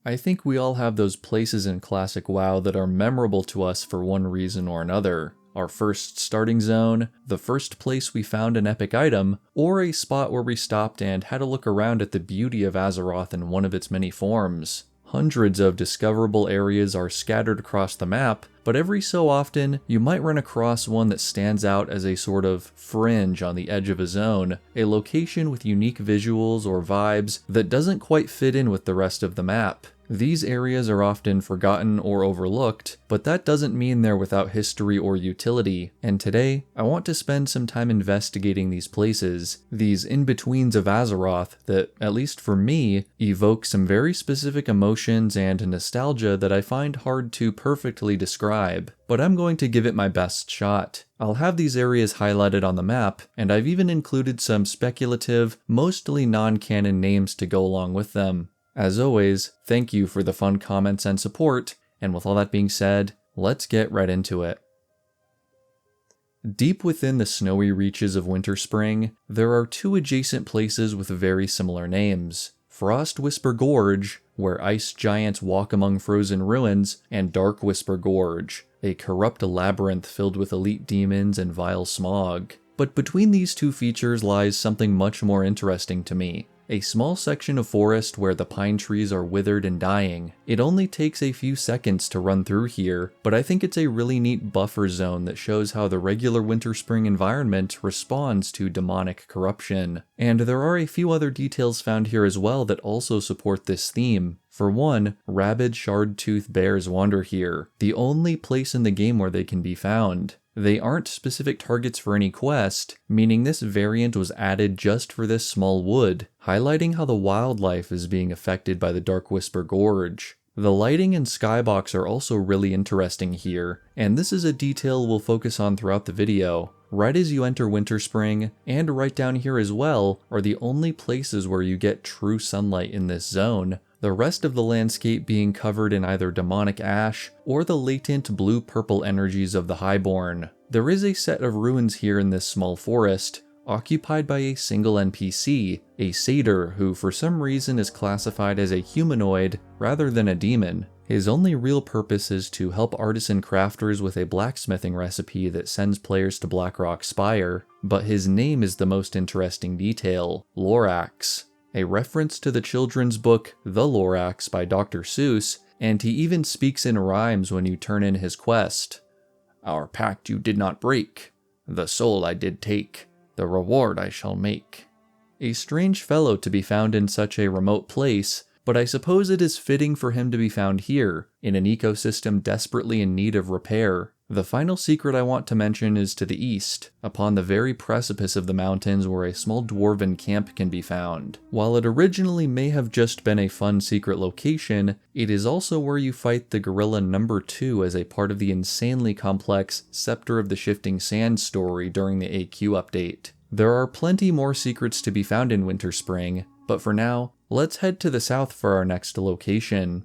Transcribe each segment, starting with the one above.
I think we all have those places in classic WoW that are memorable to us for one reason or another. Our first starting zone, the first place we found an epic item, or a spot where we stopped and had a look around at the beauty of Azeroth in one of its many forms. Hundreds of discoverable areas are scattered across the map, but every so often, you might run across one that stands out as a sort of fringe on the edge of a zone, a location with unique visuals or vibes that doesn't quite fit in with the rest of the map. These areas are often forgotten or overlooked, but that doesn't mean they're without history or utility, and today, I want to spend some time investigating these places, these in-betweens of Azeroth that, at least for me, evoke some very specific emotions and nostalgia that I find hard to perfectly describe. But I'm going to give it my best shot. I'll have these areas highlighted on the map, and I've even included some speculative, mostly non-canon names to go along with them. As always, thank you for the fun comments and support, and with all that being said, let's get right into it. Deep within the snowy reaches of Winterspring, there are two adjacent places with very similar names. Frostwhisper Gorge, where ice giants walk among frozen ruins, and Darkwhisper Gorge, a corrupt labyrinth filled with elite demons and vile smog. But between these two features lies something much more interesting to me. A small section of forest where the pine trees are withered and dying. It only takes a few seconds to run through here, but I think it's a really neat buffer zone that shows how the regular Winterspring environment responds to demonic corruption. And there are a few other details found here as well that also support this theme. For one, rabid shard-toothed bears wander here, the only place in the game where they can be found. They aren't specific targets for any quest, meaning this variant was added just for this small wood, highlighting how the wildlife is being affected by the Darkwhisper Gorge. The lighting and skybox are also really interesting here, and this is a detail we'll focus on throughout the video. Right as you enter Winterspring, and right down here as well, are the only places where you get true sunlight in this zone, the rest of the landscape being covered in either demonic ash or the latent blue-purple energies of the Highborn. There is a set of ruins here in this small forest, occupied by a single NPC, a satyr who for some reason is classified as a humanoid rather than a demon. His only real purpose is to help artisan crafters with a blacksmithing recipe that sends players to Blackrock Spire, but his name is the most interesting detail, Lorax, a reference to the children's book The Lorax by Dr. Seuss, and he even speaks in rhymes when you turn in his quest. Our pact you did not break, the soul I did take, the reward I shall make. A strange fellow to be found in such a remote place, but I suppose it is fitting for him to be found here, in an ecosystem desperately in need of repair. The final secret I want to mention is to the east, upon the very precipice of the mountains where a small dwarven camp can be found. While it originally may have just been a fun secret location, it is also where you fight the gorilla number 2 as a part of the insanely complex Scepter of the Shifting Sands story during the AQ update. There are plenty more secrets to be found in Winterspring, but for now, let's head to the south for our next location.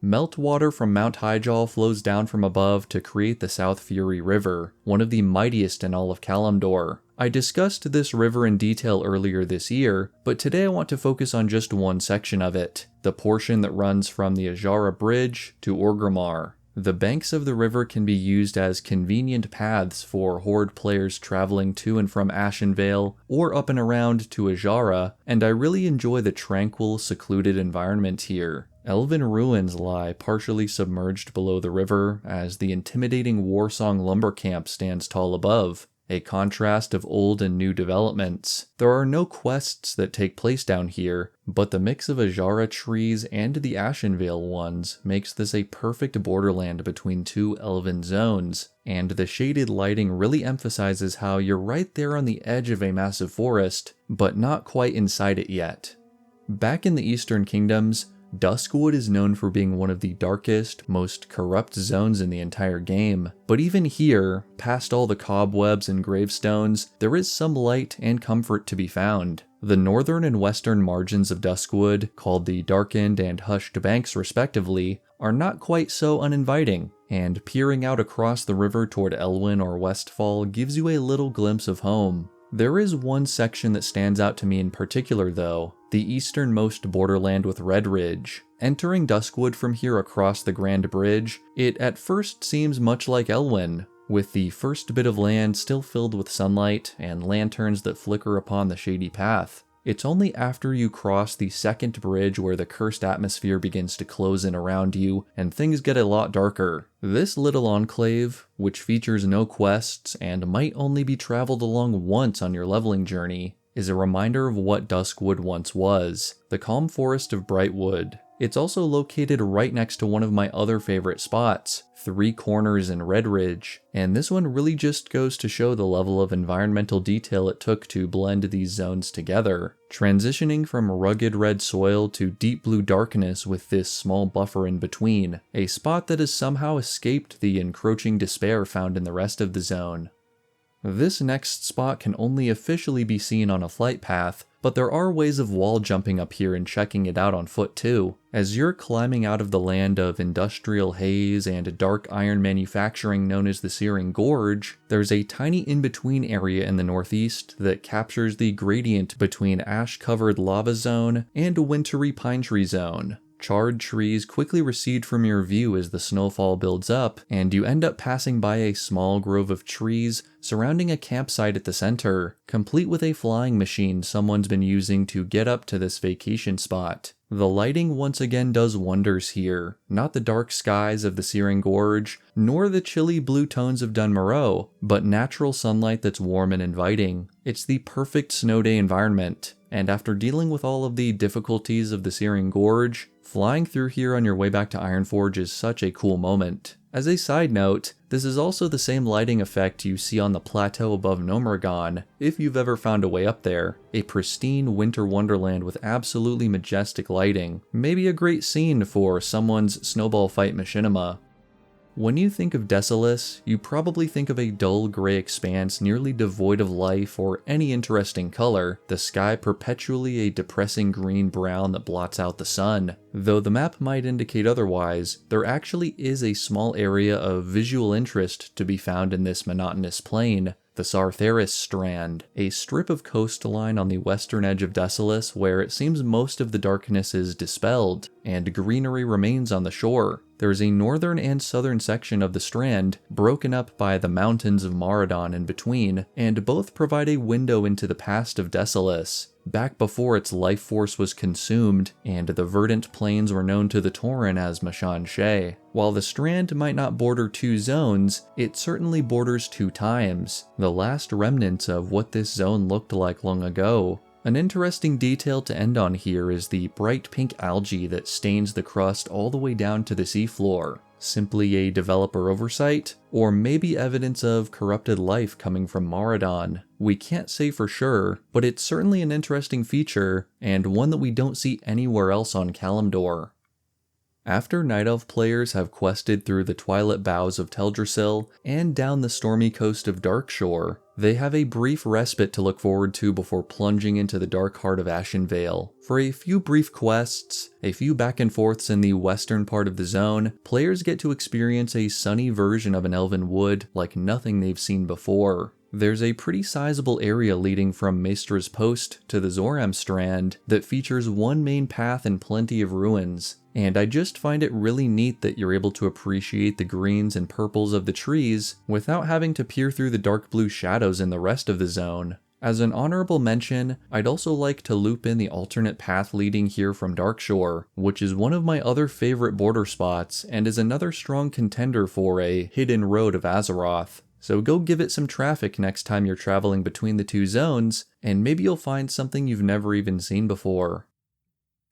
Meltwater from Mount Highjaw flows down from above to create the South Fury River, one of the mightiest in all of Kalimdor. I discussed this river in detail earlier this year, but today I want to focus on just one section of it, the portion that runs from the Azshara Bridge to Orgrimmar. The banks of the river can be used as convenient paths for Horde players traveling to and from Ashenvale or up and around to Azshara, and I really enjoy the tranquil, secluded environment here. Elwynn ruins lie partially submerged below the river as the intimidating Warsong lumber camp stands tall above, a contrast of old and new developments. There are no quests that take place down here, but the mix of Azshara trees and the Ashenvale ones makes this a perfect borderland between two elven zones, and the shaded lighting really emphasizes how you're right there on the edge of a massive forest, but not quite inside it yet. Back in the Eastern Kingdoms, Duskwood is known for being one of the darkest, most corrupt zones in the entire game, but even here, past all the cobwebs and gravestones, there is some light and comfort to be found. The northern and western margins of Duskwood, called the Darkened and Hushed Banks respectively, are not quite so uninviting, and peering out across the river toward Elwynn or Westfall gives you a little glimpse of home. There is one section that stands out to me in particular though, the easternmost borderland with Red Ridge. Entering Duskwood from here across the Grand Bridge, it at first seems much like Elwynn, with the first bit of land still filled with sunlight and lanterns that flicker upon the shady path. It's only after you cross the second bridge where the cursed atmosphere begins to close in around you and things get a lot darker. This little enclave, which features no quests and might only be traveled along once on your leveling journey, is a reminder of what Duskwood once was, the calm forest of Brightwood. It's also located right next to one of my other favorite spots, Three Corners in Red Ridge, and this one really just goes to show the level of environmental detail it took to blend these zones together, transitioning from rugged red soil to deep blue darkness with this small buffer in between, a spot that has somehow escaped the encroaching despair found in the rest of the zone. This next spot can only officially be seen on a flight path, but there are ways of wall jumping up here and checking it out on foot too. As you're climbing out of the land of industrial haze and dark iron manufacturing known as the Searing Gorge, there's a tiny in-between area in the northeast that captures the gradient between ash-covered lava zone and a wintry pine tree zone. Charred trees quickly recede from your view as the snowfall builds up, and you end up passing by a small grove of trees surrounding a campsite at the center, complete with a flying machine someone's been using to get up to this vacation spot. The lighting once again does wonders here, not the dark skies of the Searing Gorge, nor the chilly blue tones of Morogh, but natural sunlight that's warm and inviting. It's the perfect snow day environment, and after dealing with all of the difficulties of the Searing Gorge, flying through here on your way back to Ironforge is such a cool moment. As a side note, this is also the same lighting effect you see on the plateau above Morogh, if you've ever found a way up there. A pristine winter wonderland with absolutely majestic lighting. Maybe a great scene for someone's snowball fight machinima. When you think of Desolace, you probably think of a dull gray expanse nearly devoid of life or any interesting color, the sky perpetually a depressing green-brown that blots out the sun. Though the map might indicate otherwise, there actually is a small area of visual interest to be found in this monotonous plain, the Sartharis Strand, a strip of coastline on the western edge of Desolace where it seems most of the darkness is dispelled, and greenery remains on the shore. There is a northern and southern section of the strand, broken up by the mountains of Morogh in between, and both provide a window into the past of Desolace, back before its life force was consumed, and the verdant plains were known to the Tauren as Mashan Shea. While the strand might not border two zones, it certainly borders two times, the last remnants of what this zone looked like long ago. An interesting detail to end on here is the bright pink algae that stains the crust all the way down to the seafloor. Simply a developer oversight, or maybe evidence of corrupted life coming from Morogh. We can't say for sure, but it's certainly an interesting feature, and one that we don't see anywhere else on Kalimdor. After Night Elf players have quested through the twilit boughs of Teldrassil and down the stormy coast of Darkshore, they have a brief respite to look forward to before plunging into the dark heart of Ashenvale. For a few brief quests, a few back and forths in the western part of the zone, players get to experience a sunny version of an elven wood like nothing they've seen before. There's a pretty sizable area leading from Maestra's Post to the Zoram Strand that features one main path and plenty of ruins, and I just find it really neat that you're able to appreciate the greens and purples of the trees without having to peer through the dark blue shadows in the rest of the zone. As an honorable mention, I'd also like to loop in the alternate path leading here from Darkshore, which is one of my other favorite border spots and is another strong contender for a hidden road of Azeroth. So go give it some traffic next time you're traveling between the two zones, and maybe you'll find something you've never even seen before.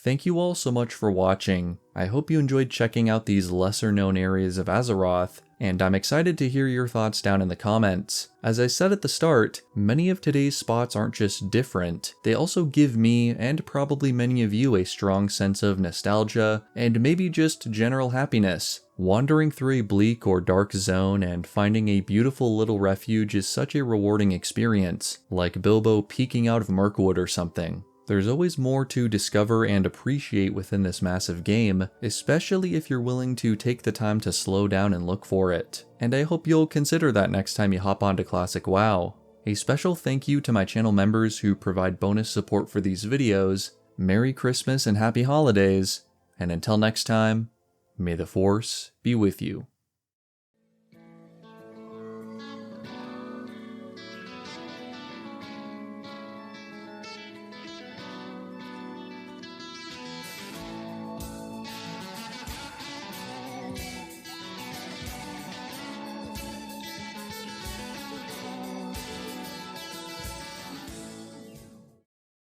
Thank you all so much for watching. I hope you enjoyed checking out these lesser known areas of Azeroth, and I'm excited to hear your thoughts down in the comments. As I said at the start, many of today's spots aren't just different, they also give me, and probably many of you, a strong sense of nostalgia, and maybe just general happiness. Wandering through a bleak or dark zone and finding a beautiful little refuge is such a rewarding experience, like Bilbo peeking out of Mirkwood or something. There's always more to discover and appreciate within this massive game, especially if you're willing to take the time to slow down and look for it. And I hope you'll consider that next time you hop onto Classic WoW. A special thank you to my channel members who provide bonus support for these videos. Merry Christmas and Happy Holidays, and until next time, may the Force be with you.